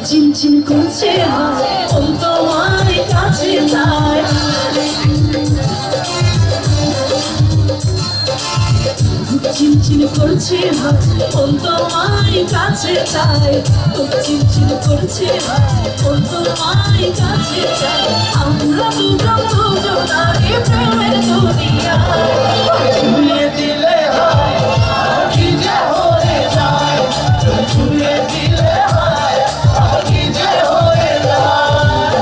চিনচিন করছে তোমার কাছে যায় চিনচিন করছে তোমার কাছে যায় চিনচিন করছে তোমার কাছে যায় আমরা দুজন দুজনাকে প্রেমের দুনিয়ায় ছুঁয়ে দিলে হয় কি যে হয়ে যায় ছুঁয়ে দিলে হয় কি যে হয়ে যায়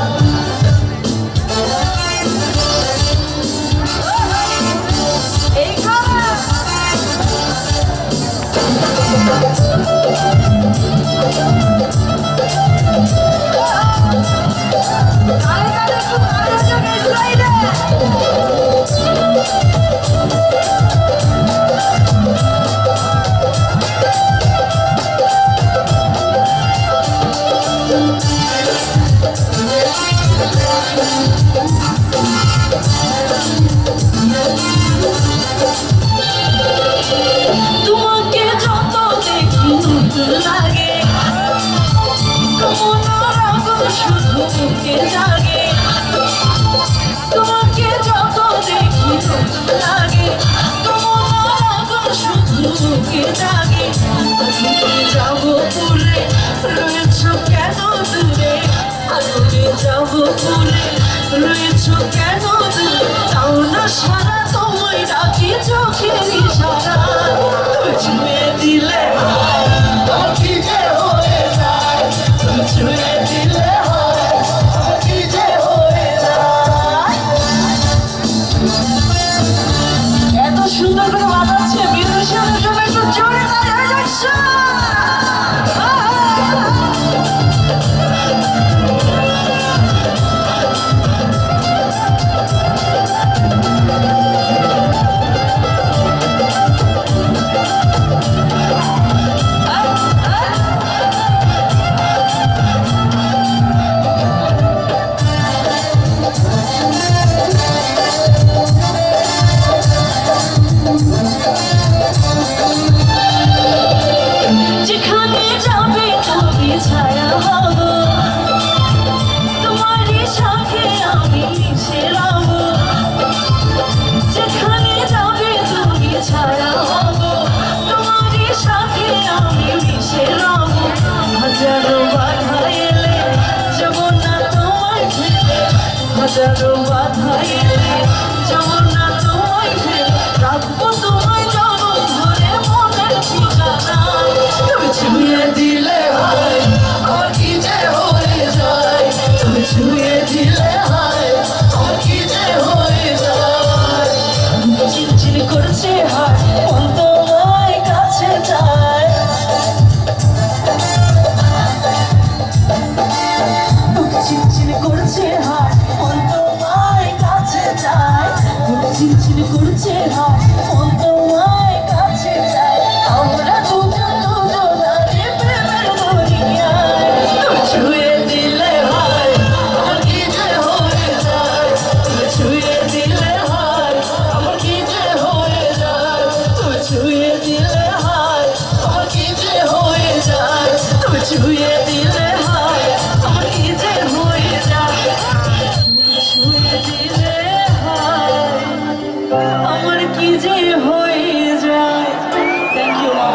এই তোমাকে যত দেখি নতুন লাগে মনোরকম শুধু বুকে জাগে তোমাকে যত দেখি নতুন লাগে মনোরকম শুধু বুকে জাগে যাবো পুরে রয়েছ কেন দূরে আলোকে যাবো পুরে রয়েছ কেন দূরে তাও না সারা তোমায় ডাকি চোখের ইশারা তুমি ছুঁয়ে দিলে আমার কি যে হয়ে যায় তুমি ছুঁয়ে দিলে আমার কি যে হয়ে যায় এত সুন্দর করে বাজাচ্ছে বিদেশের জন্য একটু জোরে দাঁড়িয়ে যাচ্ছে যেখানে যাবে তুমি ছায়া হব তোমারই সাথে আমি মিশে রব যেখানে যাবে তুমি ছায়া হব তোমারই সাথে আমি মিশে রব হাজারো বাধা এলে যাব না তোমায় ছেড়ে হাজারো বাধা এলে যাব না তোমায় ছেড়ে রাখবো তোমায় জনম ধরে মনের ঠিকানা তুমি ছুঁয়ে দিলে হয় আমার কি যে হয়ে যায় তুমি ছুঁয়ে দিলে হয় আমার কি যে হয়ে যায় চিনচিন করছে হয় মন তোমার কাছে যায় চিনচিন করছে হয় মন তোমার কাছে যায় চিনচিন করছে হয় মন তোমার কাছে যায় আমরা দুজন দুজনাকে প্রেমের দুনিয়ায় তুমি ছুঁয়ে দিলে হয় আমার কি যে হয়ে যায় তুমি ছুঁয়ে দিলে হয় আমার কি যে হয়ে যায় তুমি ছুঁয়ে দিলে হয় আমার কি যে হয়ে যায় তুমি ছুঁয়ে দিলে